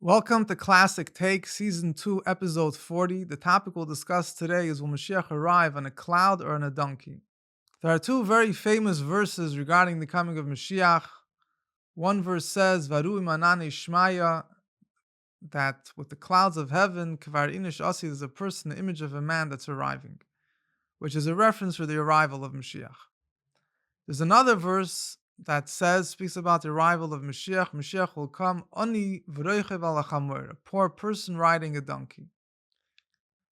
Welcome to Classic Take, Season 2, Episode 40. The topic we'll discuss today is will Mashiach arrive on a cloud or on a donkey? There are two very famous verses regarding the coming of Mashiach. One verse says, Varu imanane shmaya, that with the clouds of heaven, kvar inish asi, is a person, the image of a man that's arriving, which is a reference for the arrival of Mashiach. There's another verse that speaks about the arrival of Mashiach. Mashiach will come, ani v'roichev al a poor person riding a donkey.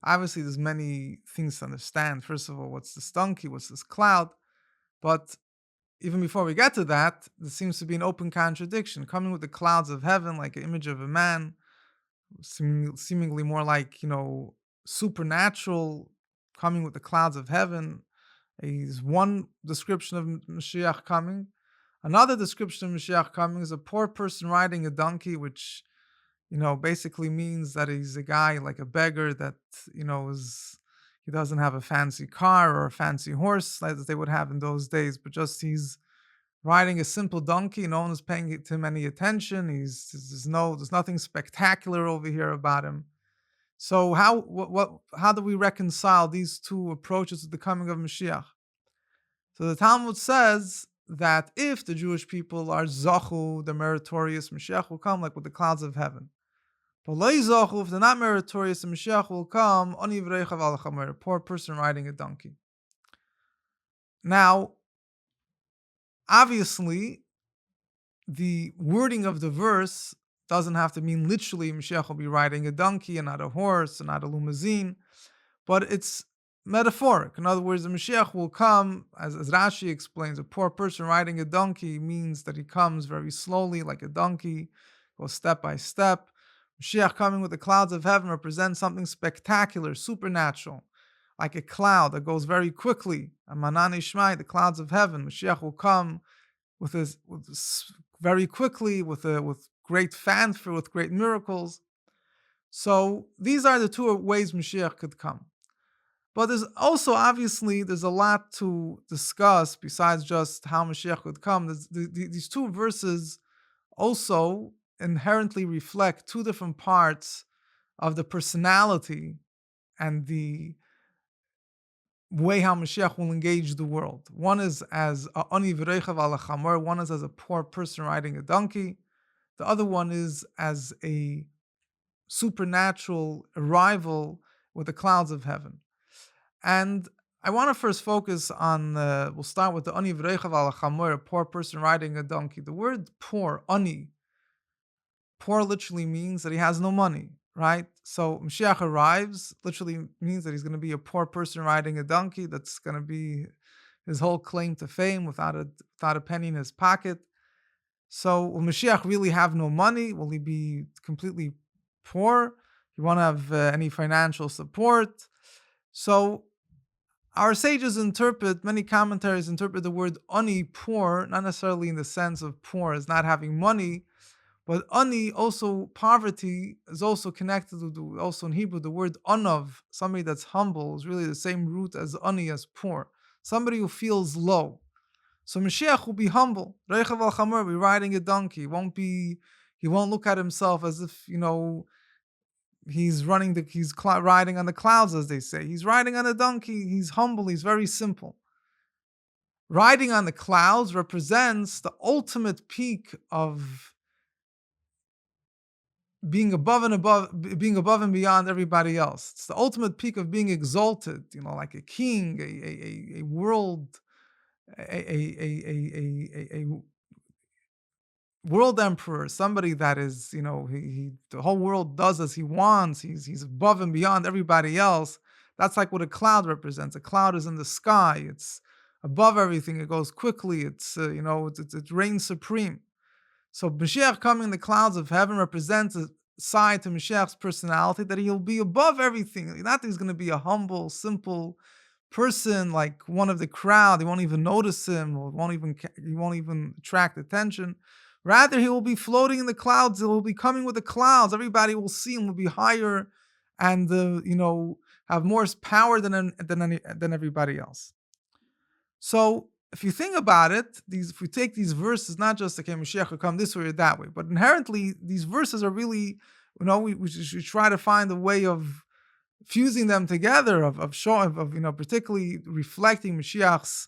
Obviously, there's many things to understand. First of all, what's this donkey? What's this cloud? But even before we get to that, there seems to be an open contradiction. Coming with the clouds of heaven, like an image of a man, seemingly more like, supernatural, coming with the clouds of heaven, is one description of Mashiach coming. Another description of Mashiach coming is a poor person riding a donkey, which basically means that he's a guy like a beggar that, he doesn't have a fancy car or a fancy horse like they would have in those days, but just he's riding a simple donkey. No one is paying him any attention. There's nothing spectacular over here about him. So how do we reconcile these two approaches to the coming of Mashiach? So the Talmud says that if the Jewish people are zachu, the meritorious, Mashiach will come like with the clouds of heaven. But if they're not meritorious, the Mashiach will come, a poor person riding a donkey. Now, obviously, the wording of the verse doesn't have to mean literally Mashiach will be riding a donkey and not a horse and not a limousine, but it's metaphoric. In other words, the Mashiach will come, as Rashi explains, a poor person riding a donkey means that he comes very slowly like a donkey, goes step by step. Mashiach coming with the clouds of heaven represents something spectacular, supernatural, like a cloud that goes very quickly. Amanan Ishmai, the clouds of heaven. Mashiach will come very quickly, with great fanfare, with great miracles. So these are the two ways Mashiach could come. But there's also, obviously, there's a lot to discuss besides just how Mashiach could come. These two verses also inherently reflect two different parts of the personality and the way how Mashiach will engage the world. One is as a ani v'reichav ala chamor, one is as a poor person riding a donkey. The other one is as a supernatural arrival with the clouds of heaven. And I want to first focus on, we'll start with the ani v'reichav ala chamor, a poor person riding a donkey. The word poor, ani, poor literally means that he has no money, right? So Mashiach arrives, literally means that he's going to be a poor person riding a donkey. That's going to be his whole claim to fame without a penny in his pocket. So will Mashiach really have no money? Will he be completely poor? He won't have any financial support. So our sages many commentaries interpret the word ani, poor, not necessarily in the sense of poor as not having money, but ani, also poverty, is also connected to, also in Hebrew, the word anav, somebody that's humble, is really the same root as ani, as poor. Somebody who feels low. So Mashiach will be humble. Reichav al Chamor, be riding a donkey. He won't look at himself as if, he's riding on the clouds, as they say. He's riding on a donkey. He's humble. He's very simple. Riding on the clouds represents the ultimate peak of being above and beyond everybody else. It's the ultimate peak of being exalted, like a king, a world, a world emperor, somebody that is, the whole world does as he wants. He's above and beyond everybody else. That's like what a cloud represents. A cloud is in the sky. It's above everything. It goes quickly. It reigns supreme. So Mashiach coming in the clouds of heaven represents a side to Mashiach's personality that he'll be above everything. Not that he's going to be a humble, simple person like one of the crowd. He won't even notice him, or he won't even attract attention. Rather, he will be floating in the clouds. He will be coming with the clouds. Everybody will see him, will be higher, and have more power than everybody else. So if you think about it, if we take these verses, not just okay, Mashiach will come this way or that way, but inherently these verses are really, we should try to find a way of fusing them together, of showing, particularly reflecting Mashiach's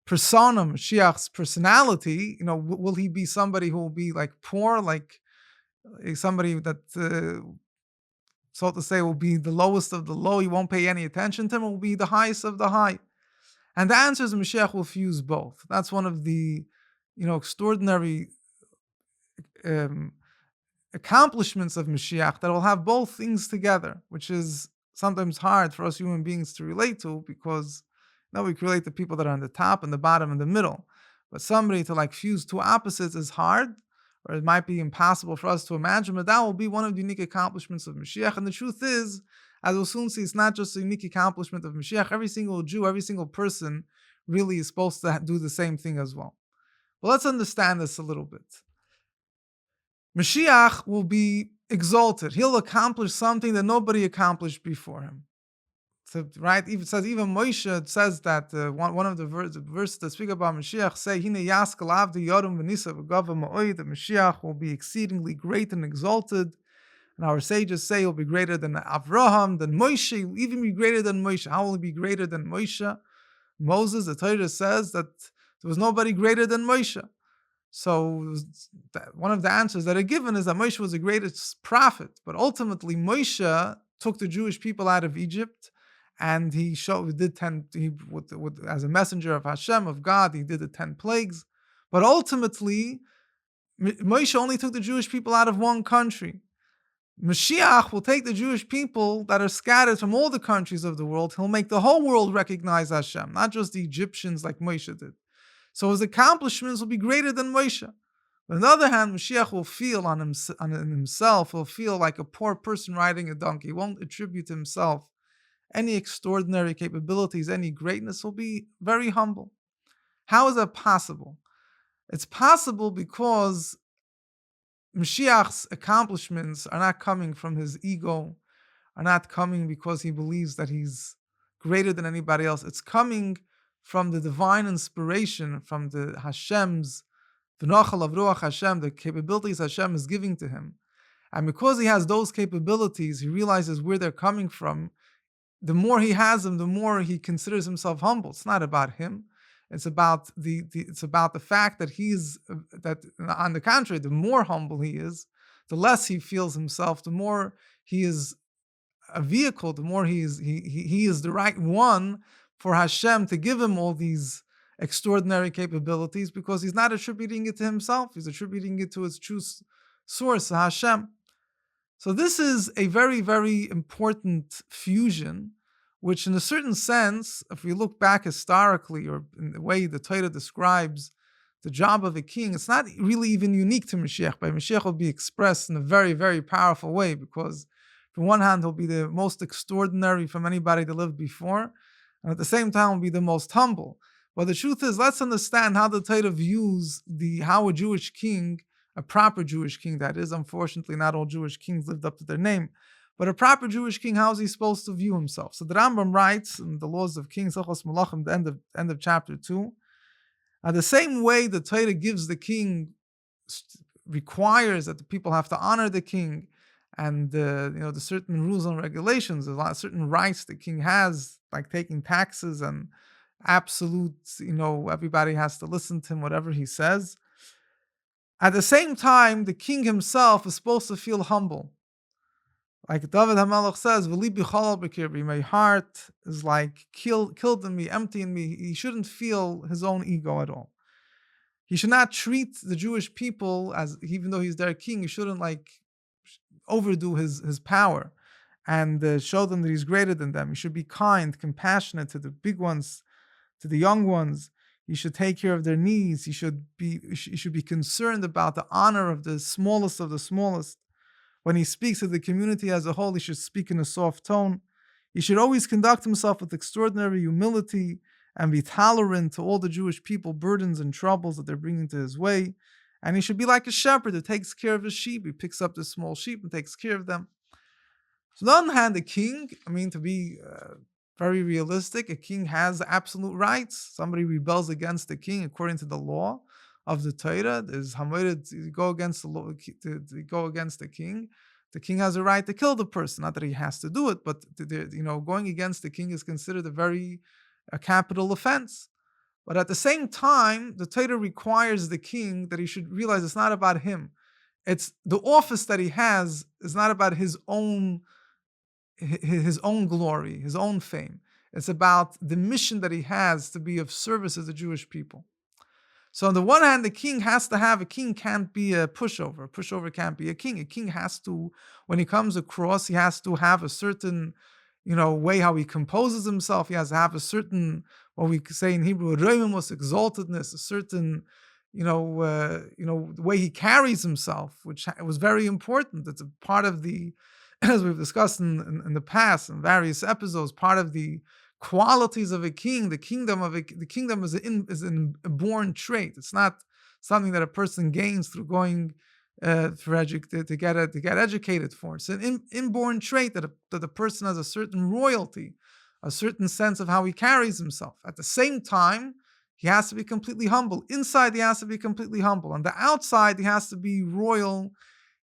persona, Mashiach's personality. Will he be somebody who will be like poor, like somebody that, so to say, will be the lowest of the low? He won't pay any attention to him. Will be the highest of the high. And the answer is Mashiach will fuse both. That's one of the, extraordinary um, accomplishments of Mashiach, that will have both things together, which is sometimes hard for us human beings to relate to, because we can relate to people that are on the top and the bottom and the middle. But somebody to like fuse two opposites is hard, or it might be impossible for us to imagine, but that will be one of the unique accomplishments of Mashiach. And the truth is, as we'll soon see, it's not just a unique accomplishment of Mashiach. Every single Jew, every single person really is supposed to do the same thing as well. But let's understand this a little bit. Mashiach will be exalted. He'll accomplish something that nobody accomplished before him. So, right? Even Moshe, it says that one of the verses that speak about Mashiach say, "Hine yaskal avdi yodum v'nisa v'gava ma'oi," that Mashiach will be exceedingly great and exalted. And our sages say he'll be greater than Avraham, than Moshe, he'll even be greater than Moshe. How will he be greater than Moshe? Moses, the Torah says that there was nobody greater than Moshe. So one of the answers that are given is that Moshe was the greatest prophet, but ultimately Moshe took the Jewish people out of Egypt, and as a messenger of Hashem, of God, he did the 10 plagues. But ultimately, Moshe only took the Jewish people out of one country. Mashiach will take the Jewish people that are scattered from all the countries of the world. He'll make the whole world recognize Hashem, not just the Egyptians like Moshe did. So his accomplishments will be greater than Moshe. But on the other hand, Mashiach will feel on himself, he'll feel like a poor person riding a donkey. He won't attribute to himself any extraordinary capabilities, any greatness. He'll be very humble. How is that possible? It's possible because Mashiach's accomplishments are not coming from his ego, are not coming because he believes that he's greater than anybody else. It's coming from the divine inspiration, from the Hashem's, the V'nochal of Ruach Hashem, the capabilities Hashem is giving to him. And because he has those capabilities, he realizes where they're coming from. The more he has them, the more he considers himself humble. It's not about him. It's about the fact that on the contrary, the more humble he is, the less he feels himself, the more he is a vehicle, the more he is the right one for Hashem to give him all these extraordinary capabilities, because he's not attributing it to himself, he's attributing it to his true source, Hashem. So this is a very, very important fusion, which in a certain sense, if we look back historically, or in the way the Torah describes the job of a king, it's not really even unique to Mashiach. But Mashiach will be expressed in a very, very powerful way, because on one hand, he'll be the most extraordinary from anybody that lived before, and at the same time, will be the most humble. But the truth is, let's understand how the Torah views how a Jewish king, a proper Jewish king that is, unfortunately not all Jewish kings lived up to their name, but a proper Jewish king, how is he supposed to view himself? So the Rambam writes in the Laws of Kings, Hilchos Malachim, the end of chapter 2, the same way the Torah gives the king, requires that the people have to honor the king, and the certain rules and regulations, there's a lot of certain rights the king has, like taking taxes and absolute, everybody has to listen to him, whatever he says. At the same time, the king himself is supposed to feel humble. Like David HaMelech says, "V'li b'cholal b'kirbi," my heart is like killed in me, empty in me. He shouldn't feel his own ego at all. He should not treat the Jewish people as, even though he's their king, he shouldn't overdo his power and show them that he's greater than them. He should be kind, compassionate to the big ones, to the young ones. He should take care of their needs. He should be concerned about the honor of the smallest of the smallest. When he speaks to the community as a whole, he should speak in a soft tone. He should always conduct himself with extraordinary humility and be tolerant to all the Jewish people, burdens and troubles that they're bringing to his way. And he should be like a shepherd that takes care of his sheep. He picks up the small sheep and takes care of them. So on the one hand, the king, to be very realistic. A king has absolute rights. Somebody rebels against the king according to the law of the Torah. There's hamored to go against the law, to go against the king. The king has a right to kill the person. Not that he has to do it, but going against the king is considered a capital offense. But at the same time, the Torah requires the king that he should realize it's not about him. It's the office that he has is not about his own glory, his own fame. It's about the mission that he has to be of service to the Jewish people. So on the one hand, a king can't be a pushover. A pushover can't be a king. A king has to, when he comes across, he has to have a certain, way how he composes himself. He has to have a certain, what we say in Hebrew, relevance, exaltedness, a certain, the way he carries himself, which was very important. It's a part of the, as we've discussed in the past in various episodes, part of the qualities of a king. The kingdom is an inborn trait. It's not something that a person gains through going to get educated for. It's an inborn trait that the person has a certain royalty, a certain sense of how he carries himself. At the same time, he has to be completely humble. Inside, he has to be completely humble. On the outside, he has to be royal.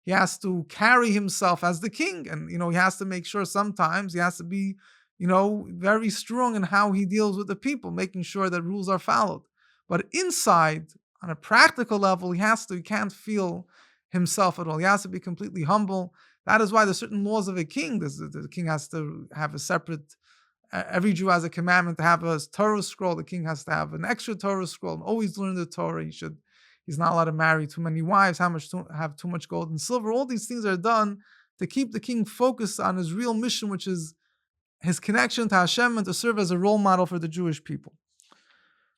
He has to carry himself as the king. And, he has to make sure sometimes he has to be, very strong in how he deals with the people, making sure that rules are followed. But inside, on a practical level, he can't feel himself at all. He has to be completely humble. That is why there's certain laws of a king. The king has to have a separate, every Jew has a commandment to have a Torah scroll. The king has to have an extra Torah scroll and always learn the Torah. He's not allowed to marry too many wives, have too much gold and silver. All these things are done to keep the king focused on his real mission, which is his connection to Hashem and to serve as a role model for the Jewish people.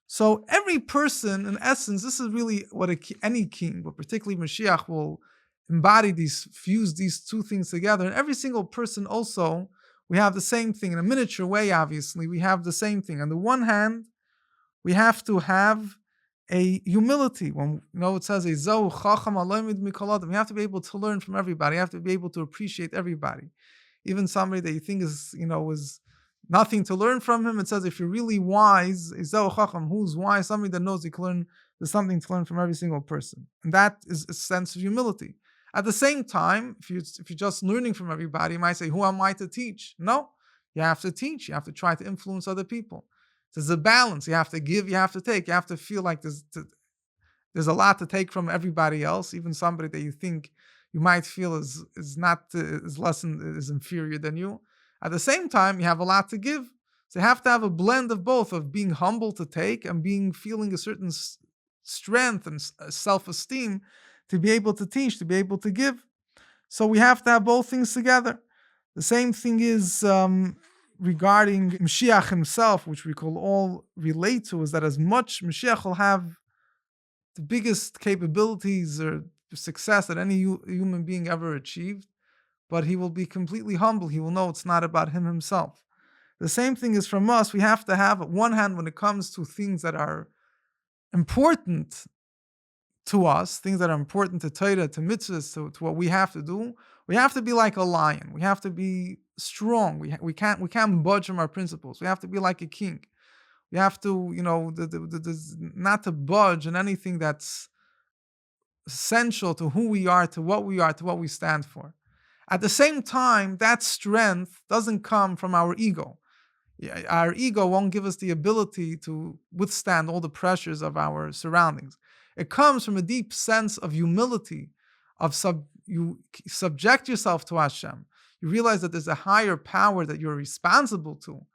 So every person, in essence, this is really what any king, but particularly Moshiach, will fuse these two things together. And every single person also, we have the same thing. In a miniature way, obviously, we have the same thing. On the one hand, we have to have a humility. When it says we have to be able to learn from everybody. You have to be able to appreciate everybody. Even somebody that you think is nothing to learn from him. It says if you're really wise, who's wise, somebody that knows there's something to learn from every single person. And that is a sense of humility. At the same time, if you're just learning from everybody, you might say, who am I to teach? No, you have to teach. You have to try to influence other people. There's a balance. You have to give, you have to take. You have to feel like there's a lot to take from everybody else, even somebody that you think you might feel is inferior than you. At the same time, you have a lot to give. So you have to have a blend of both, of being humble to take and feeling a certain strength and self-esteem to be able to teach, to be able to give. So we have to have both things together. The same thing is regarding Mashiach himself, which we could all relate to, is that as much Mashiach will have the biggest capabilities or success that any human being ever achieved, but he will be completely humble. He will know it's not about him himself. The same thing is from us. We have to have, on one hand, when it comes to things that are important to us, things that are important to Torah, to mitzvahs, to what we have to do, we have to be like a lion. We have to be strong. We can't budge from our principles. We have to be like a king. We have to, not to budge in anything that's essential to who we are, to what we stand for. At the same time, that strength doesn't come from our ego. Our ego won't give us the ability to withstand all the pressures of our surroundings. It comes from a deep sense of humility, you subject yourself to Hashem. You realize that there's a higher power that you're responsible to.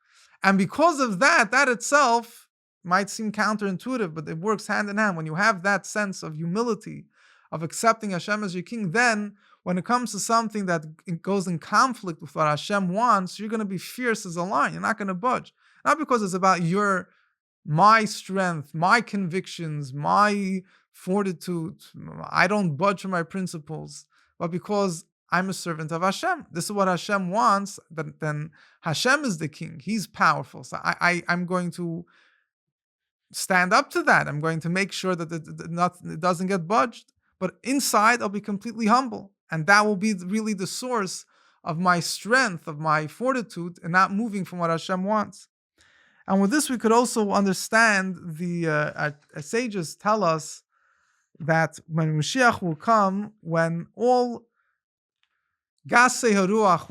And because of that itself might seem counterintuitive, but it works hand in hand. When you have that sense of humility, of accepting Hashem as your king, then when it comes to something that goes in conflict with what Hashem wants, you're going to be fierce as a lion. You're not going to budge. Not because it's about my strength, my convictions, my fortitude. I don't budge from my principles, but because I'm a servant of Hashem. This is what Hashem wants. Then Hashem is the king. He's powerful. So I'm going to stand up to that. I'm going to make sure that it doesn't get budged. But inside, I'll be completely humble. And that will be really the source of my strength, of my fortitude, and not moving from what Hashem wants. And with this, we could also understand our sages tell us that when Mashiach will come, when all Gasei Haruach,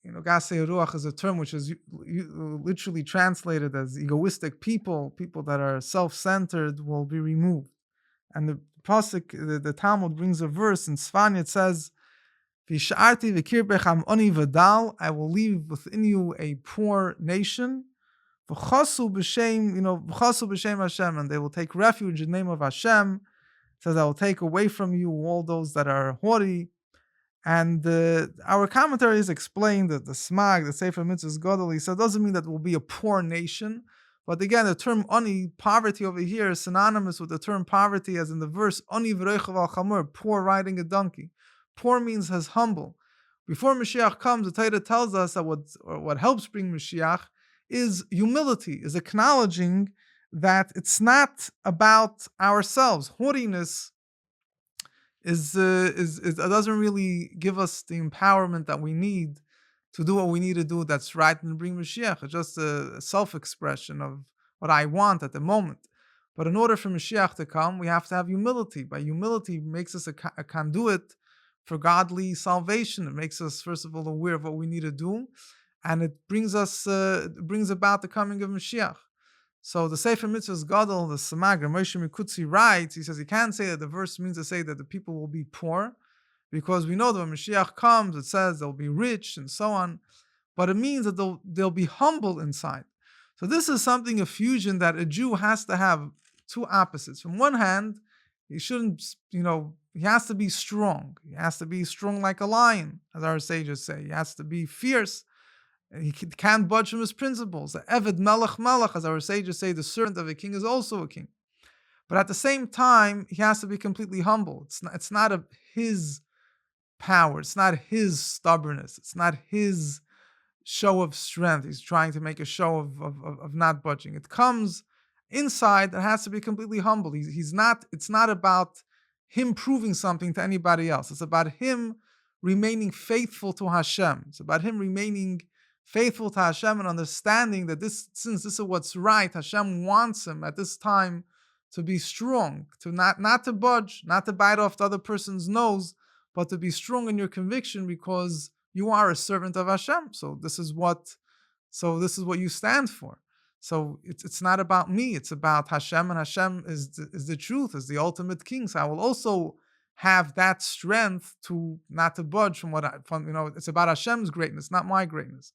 Gasei Haruach is a term which is literally translated as egoistic people that are self-centered, will be removed. And the pasuk, the Talmud brings a verse in Sfanya. It says, "V'sharti v'kirbechem oni v'dal." I will leave within you a poor nation. V'chasu b'shem Hashem, and they will take refuge in the name of Hashem. It says, I will take away from you all those that are haughty. And our commentaries explain that the Smag, the Sefer Mitzvahs Godel, so it doesn't mean that it will be a poor nation. But again, the term ani, poverty over here, is synonymous with the term poverty, as in the verse, ani v'reichav al chamur, poor riding a donkey. Poor means as humble. Before Mashiach comes, the Torah tells us that what helps bring Mashiach is humility, is acknowledging that it's not about ourselves. Haughtiness is doesn't really give us the empowerment that we need to do what we need to do that's right and bring Mashiach. It's just a self-expression of what I want at the moment. But in order for Mashiach to come, we have to have humility. By humility, it makes us a conduit for godly salvation. It makes us, first of all, aware of what we need to do, and it brings about the coming of Mashiach. So the Sefer Mitzvahs Gadol, the Samag, Moshe Mikutzi writes, he says you can't say that the verse means to say that the people will be poor, because we know that when Mashiach comes, it says they'll be rich and so on, but it means that they'll be humble inside. So this is something, a fusion that a Jew has to have two opposites. From one hand, he shouldn't, he has to be strong. He has to be strong like a lion, as our sages say. He has to be fierce. He can't budge from his principles. The Eved Melech, as our sages say, the servant of a king is also a king. But at the same time, he has to be completely humble. It's not his power. It's not his stubbornness. It's not his show of strength. He's trying to make a show of not budging. It comes inside that has to be completely humble. It's not about him proving something to anybody else. It's about him remaining faithful to Hashem. It's about him remaining faithful to Hashem and understanding that since this is what's right, Hashem wants him at this time to be strong, to not to budge, not to bite off the other person's nose, but to be strong in your conviction because you are a servant of Hashem. So this is what you stand for. So it's not about me, it's about Hashem, and Hashem is the truth, is the ultimate king. So I will also have that strength to not to budge from it's about Hashem's greatness, not my greatness.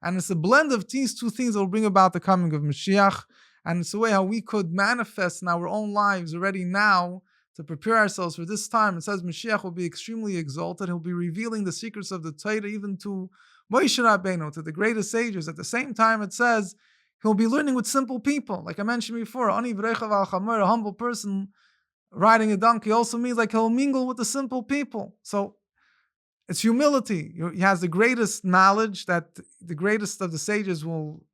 And it's a blend of these two things that will bring about the coming of Mashiach. And it's a way how we could manifest in our own lives already now to prepare ourselves for this time. It says Mashiach will be extremely exalted. He'll be revealing the secrets of the Torah even to Moshe Rabbeinu, to the greatest sages. At the same time, it says he'll be learning with simple people. Like I mentioned before, Ani v'reichav al chamor, a humble person riding a donkey, also means like he'll mingle with the simple people. So it's humility. He has the greatest knowledge, that the greatest of the sages will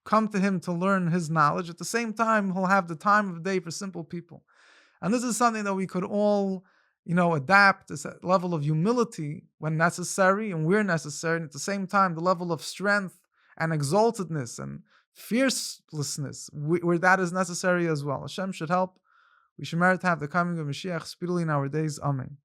come to him to learn his knowledge. At the same time, he'll have the time of day for simple people. And this is something that we could all, adapt, this level of humility when necessary and where necessary. And at the same time, the level of strength and exaltedness and fiercelessness where that is necessary as well. Hashem should help. We should merit to have the coming of Mashiach speedily in our days. Amen.